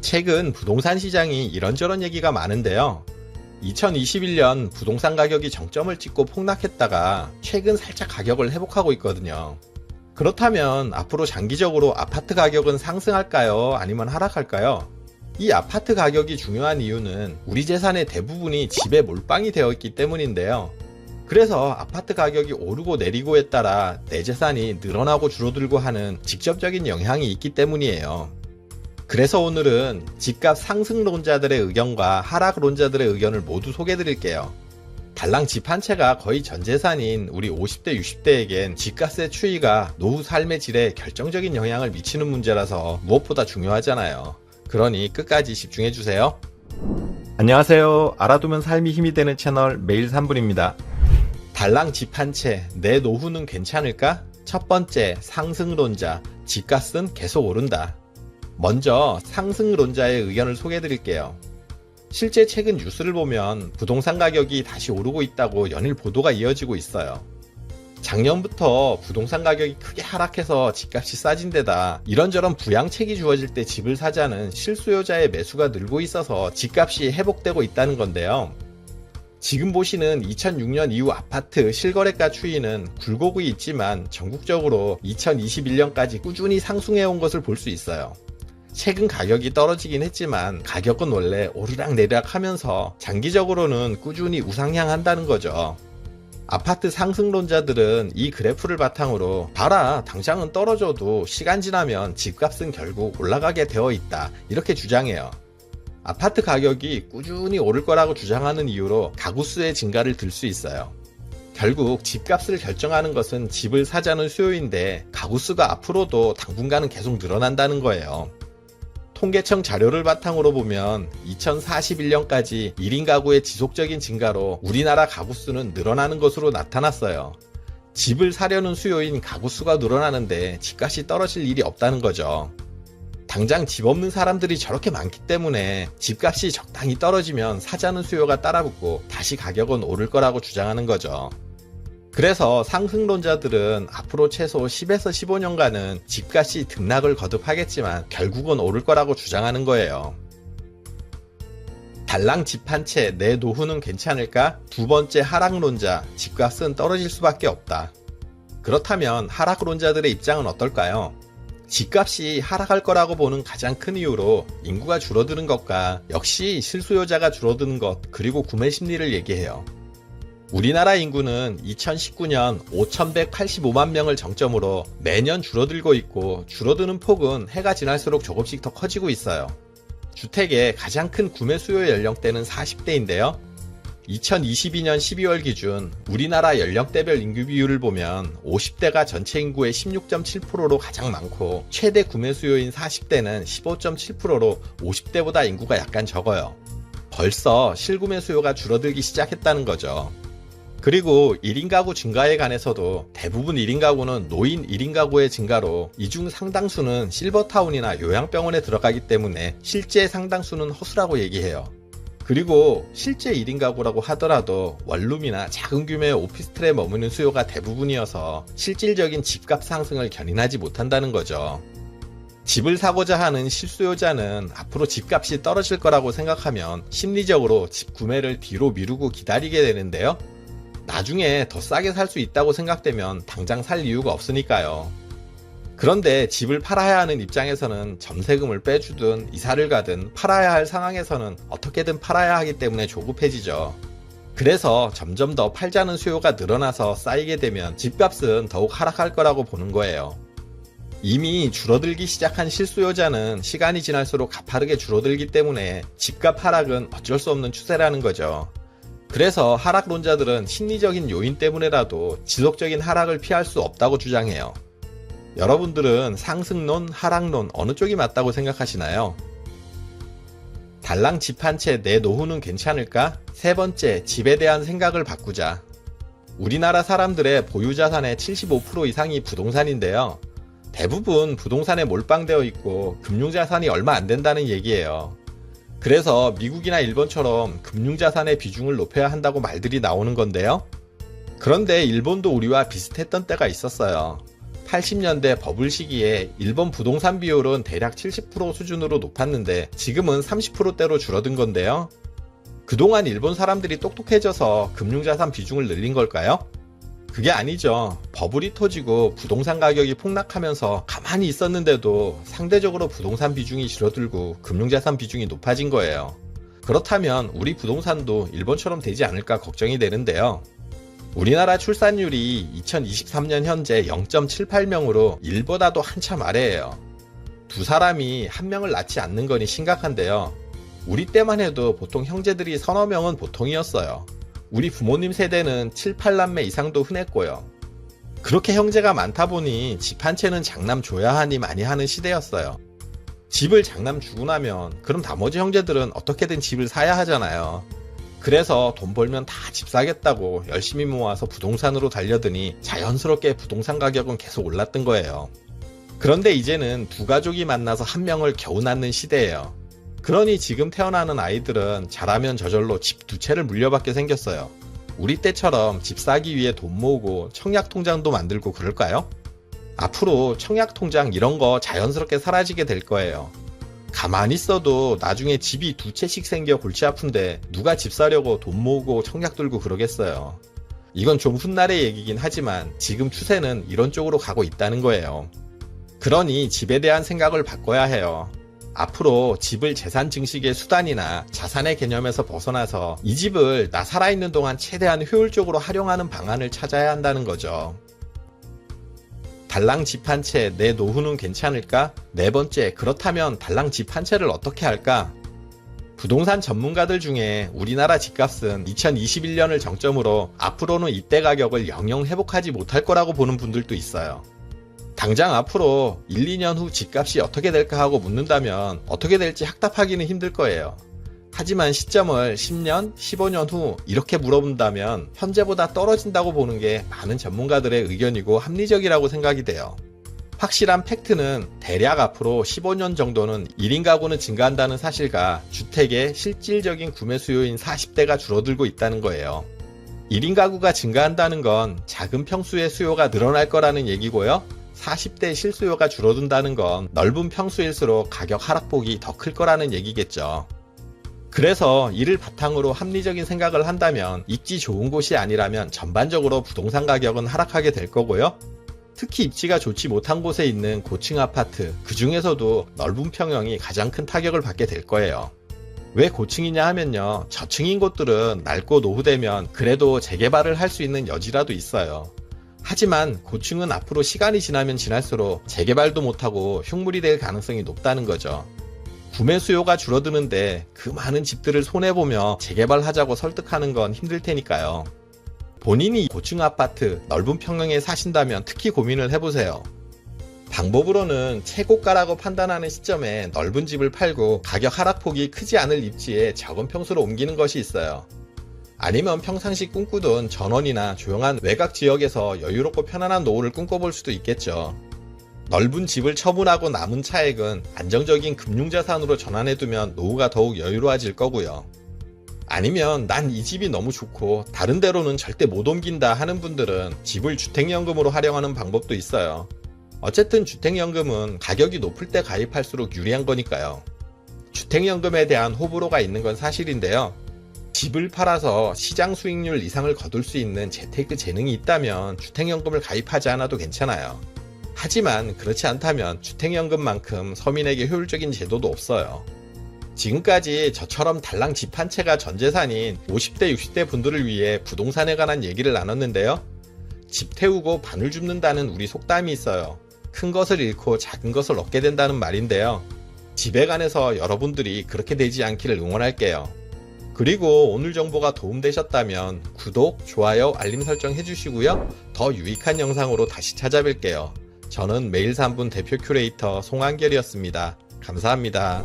최근 부동산 시장이 이런저런 얘기가 많은데요. 2021년 부동산 가격이 정점을 찍고 폭락했다가 최근 살짝 가격을 회복하고 있거든요. 그렇다면 앞으로 장기적으로 아파트 가격은 상승할까요? 아니면 하락할까요? 이 아파트 가격이 중요한 이유는 우리 재산의 대부분이 집에 몰빵이 되어 있기 때문인데요. 그래서 아파트 가격이 오르고 내리고에 따라 내 재산이 늘어나고 줄어들고 하는 직접적인 영향이 있기 때문이에요. 그래서 오늘은 집값 상승론자들의 의견과 하락론자들의 의견을 모두 소개해드릴게요. 달랑 집 한 채가 거의 전 재산인 우리 50대, 60대에겐 집값의 추이가 노후 삶의 질에 결정적인 영향을 미치는 문제라서 무엇보다 중요하잖아요. 그러니 끝까지 집중해주세요. 안녕하세요. 알아두면 삶이 힘이 되는 채널 매일 3분입니다. 달랑 집 한 채, 내 노후는 괜찮을까? 첫 번째, 상승론자, 집값은 계속 오른다. 먼저 상승론자의 의견을 소개해드릴게요. 실제 최근 뉴스를 보면 부동산 가격이 다시 오르고 있다고 연일 보도가 이어지고 있어요. 작년부터 부동산 가격이 크게 하락해서 집값이 싸진 데다 이런저런 부양책이 주어질 때 집을 사자는 실수요자의 매수가 늘고 있어서 집값이 회복되고 있다는 건데요. 지금 보시는 2006년 이후 아파트 실거래가 추이는 굴곡이 있지만 전국적으로 2021년까지 꾸준히 상승해온 것을 볼 수 있어요. 최근 가격이 떨어지긴 했지만 가격은 원래 오르락내리락 하면서 장기적으로는 꾸준히 우상향한다는 거죠. 아파트 상승론자들은 이 그래프를 바탕으로 봐라, 당장은 떨어져도 시간 지나면 집값은 결국 올라가게 되어 있다, 이렇게 주장해요. 아파트 가격이 꾸준히 오를 거라고 주장하는 이유로 가구 수의 증가를 들 수 있어요. 결국 집값을 결정하는 것은 집을 사자는 수요인데 가구 수가 앞으로도 당분간은 계속 늘어난다는 거예요. 통계청 자료를 바탕으로 보면 2041년까지 1인 가구의 지속적인 증가로 우리나라 가구 수는 늘어나는 것으로 나타났어요. 집을 사려는 수요인 가구 수가 늘어나는데 집값이 떨어질 일이 없다는 거죠. 당장 집 없는 사람들이 저렇게 많기 때문에 집값이 적당히 떨어지면 사자는 수요가 따라붙고 다시 가격은 오를 거라고 주장하는 거죠. 그래서 상승론자들은 앞으로 최소 10에서 15년간은 집값이 등락을 거듭하겠지만 결국은 오를 거라고 주장하는 거예요. 달랑 집 한 채, 내 노후는 괜찮을까? 두 번째 하락론자, 집값은 떨어질 수밖에 없다. 그렇다면 하락론자들의 입장은 어떨까요? 집값이 하락할 거라고 보는 가장 큰 이유로 인구가 줄어드는 것과 역시 실수요자가 줄어드는 것, 그리고 구매 심리를 얘기해요. 우리나라 인구는 2019년 5,185만 명을 정점으로 매년 줄어들고 있고 줄어드는 폭은 해가 지날수록 조금씩 더 커지고 있어요. 주택의 가장 큰 구매 수요 연령대는 40대인데요. 2022년 12월 기준 우리나라 연령대별 인구 비율을 보면 50대가 전체 인구의 16.7%로 가장 많고 최대 구매 수요인 40대는 15.7%로 50대보다 인구가 약간 적어요. 벌써 실구매 수요가 줄어들기 시작했다는 거죠. 그리고 1인 가구 증가에 관해서도 대부분 1인 가구는 노인 1인 가구의 증가로 이 중 상당수는 실버타운이나 요양병원에 들어가기 때문에 실제 상당수는 허수라고 얘기해요. 그리고 실제 1인 가구라고 하더라도 원룸이나 작은 규모의 오피스텔에 머무는 수요가 대부분이어서 실질적인 집값 상승을 견인하지 못한다는 거죠. 집을 사고자 하는 실수요자는 앞으로 집값이 떨어질 거라고 생각하면 심리적으로 집 구매를 뒤로 미루고 기다리게 되는데요. 나중에 더 싸게 살 수 있다고 생각되면 당장 살 이유가 없으니까요. 그런데 집을 팔아야 하는 입장에서는 전세금을 빼주든 이사를 가든 팔아야 할 상황에서는 어떻게든 팔아야 하기 때문에 조급해지죠. 그래서 점점 더 팔자는 수요가 늘어나서 쌓이게 되면 집값은 더욱 하락할 거라고 보는 거예요. 이미 줄어들기 시작한 실수요자는 시간이 지날수록 가파르게 줄어들기 때문에 집값 하락은 어쩔 수 없는 추세라는 거죠. 그래서 하락론자들은 심리적인 요인 때문에라도 지속적인 하락을 피할 수 없다고 주장해요. 여러분들은 상승론, 하락론 어느 쪽이 맞다고 생각하시나요? 달랑 집 한 채, 내 노후는 괜찮을까? 세 번째, 집에 대한 생각을 바꾸자. 우리나라 사람들의 보유 자산의 75% 이상이 부동산인데요. 대부분 부동산에 몰빵되어 있고 금융자산이 얼마 안 된다는 얘기예요. 그래서 미국이나 일본처럼 금융자산의 비중을 높여야 한다고 말들이 나오는 건데요. 그런데 일본도 우리와 비슷했던 때가 있었어요. 80년대 버블 시기에 일본 부동산 비율은 대략 70% 수준으로 높았는데 지금은 30%대로 줄어든 건데요. 그동안 일본 사람들이 똑똑해져서 금융자산 비중을 늘린 걸까요? 그게 아니죠. 버블이 터지고 부동산 가격이 폭락하면서 가만히 있었는데도 상대적으로 부동산 비중이 줄어들고 금융자산 비중이 높아진 거예요. 그렇다면 우리 부동산도 일본처럼 되지 않을까 걱정이 되는데요. 우리나라 출산율이 2023년 현재 0.78명으로 일보다도 한참 아래예요. 두 사람이 한 명을 낳지 않는 거니 심각한데요. 우리 때만 해도 보통 형제들이 서너 명은 보통이었어요. 우리 부모님 세대는 7, 8남매 이상도 흔했고요. 그렇게 형제가 많다 보니 집 한 채는 장남 줘야 하니 많이 하는 시대였어요. 집을 장남 주고 나면 그럼 나머지 형제들은 어떻게든 집을 사야 하잖아요. 그래서 돈 벌면 다 집 사겠다고 열심히 모아서 부동산으로 달려드니 자연스럽게 부동산 가격은 계속 올랐던 거예요. 그런데 이제는 두 가족이 만나서 한 명을 겨우 낳는 시대예요. 그러니 지금 태어나는 아이들은 자라면 저절로 집 두 채를 물려받게 생겼어요. 우리 때처럼 집 사기 위해 돈 모으고 청약통장도 만들고 그럴까요? 앞으로 청약통장 이런 거 자연스럽게 사라지게 될 거예요. 가만히 있어도 나중에 집이 두 채씩 생겨 골치 아픈데 누가 집 사려고 돈 모으고 청약 들고 그러겠어요. 이건 좀 훗날의 얘기긴 하지만 지금 추세는 이런 쪽으로 가고 있다는 거예요. 그러니 집에 대한 생각을 바꿔야 해요. 앞으로 집을 재산 증식의 수단이나 자산의 개념에서 벗어나서 이 집을 나 살아있는 동안 최대한 효율적으로 활용하는 방안을 찾아야 한다는 거죠. 달랑 집 한 채 내 노후는 괜찮을까? 네 번째, 그렇다면 달랑 집 한 채를 어떻게 할까? 부동산 전문가들 중에 우리나라 집값은 2021년을 정점으로 앞으로는 이때 가격을 영영 회복하지 못할 거라고 보는 분들도 있어요. 당장 앞으로 1, 2년 후 집값이 어떻게 될까 하고 묻는다면 어떻게 될지 확답하기는 힘들 거예요. 하지만 시점을 10년, 15년 후 이렇게 물어본다면 현재보다 떨어진다고 보는 게 많은 전문가들의 의견이고 합리적이라고 생각이 돼요. 확실한 팩트는 대략 앞으로 15년 정도는 1인 가구는 증가한다는 사실과 주택의 실질적인 구매 수요인 40대가 줄어들고 있다는 거예요. 1인 가구가 증가한다는 건 작은 평수의 수요가 늘어날 거라는 얘기고요. 40대 실수요가 줄어든다는 건 넓은 평수일수록 가격 하락폭이 더 클 거라는 얘기겠죠. 그래서 이를 바탕으로 합리적인 생각을 한다면 입지 좋은 곳이 아니라면 전반적으로 부동산 가격은 하락하게 될 거고요. 특히 입지가 좋지 못한 곳에 있는 고층 아파트, 그 중에서도 넓은 평형이 가장 큰 타격을 받게 될 거예요. 왜 고층이냐 하면요. 저층인 곳들은 낡고 노후되면 그래도 재개발을 할 수 있는 여지라도 있어요. 하지만 고층은 앞으로 시간이 지나면 지날수록 재개발도 못하고 흉물이 될 가능성이 높다는 거죠. 구매 수요가 줄어드는데 그 많은 집들을 손해보며 재개발하자고 설득하는 건 힘들 테니까요. 본인이 고층 아파트, 넓은 평형에 사신다면 특히 고민을 해보세요. 방법으로는 최고가라고 판단하는 시점에 넓은 집을 팔고 가격 하락폭이 크지 않을 입지에 적은 평수로 옮기는 것이 있어요. 아니면 평상시 꿈꾸던 전원이나 조용한 외곽 지역에서 여유롭고 편안한 노후를 꿈꿔볼 수도 있겠죠. 넓은 집을 처분하고 남은 차액은 안정적인 금융자산으로 전환해두면 노후가 더욱 여유로워질 거고요. 아니면 난 이 집이 너무 좋고 다른 데로는 절대 못 옮긴다 하는 분들은 집을 주택연금으로 활용하는 방법도 있어요. 어쨌든 주택연금은 가격이 높을 때 가입할수록 유리한 거니까요. 주택연금에 대한 호불호가 있는 건 사실인데요. 집을 팔아서 시장 수익률 이상을 거둘 수 있는 재테크 재능이 있다면 주택연금을 가입하지 않아도 괜찮아요. 하지만 그렇지 않다면 주택연금만큼 서민에게 효율적인 제도도 없어요. 지금까지 저처럼 달랑 집 한 채가 전재산인 50대, 60대 분들을 위해 부동산에 관한 얘기를 나눴는데요. 집 태우고 바늘 줍는다는 우리 속담이 있어요. 큰 것을 잃고 작은 것을 얻게 된다는 말인데요. 집에 관해서 여러분들이 그렇게 되지 않기를 응원할게요. 그리고 오늘 정보가 도움되셨다면 구독, 좋아요, 알림 설정 해주시고요. 더 유익한 영상으로 다시 찾아뵐게요. 저는 매일 3분 대표 큐레이터 송한결이었습니다. 감사합니다.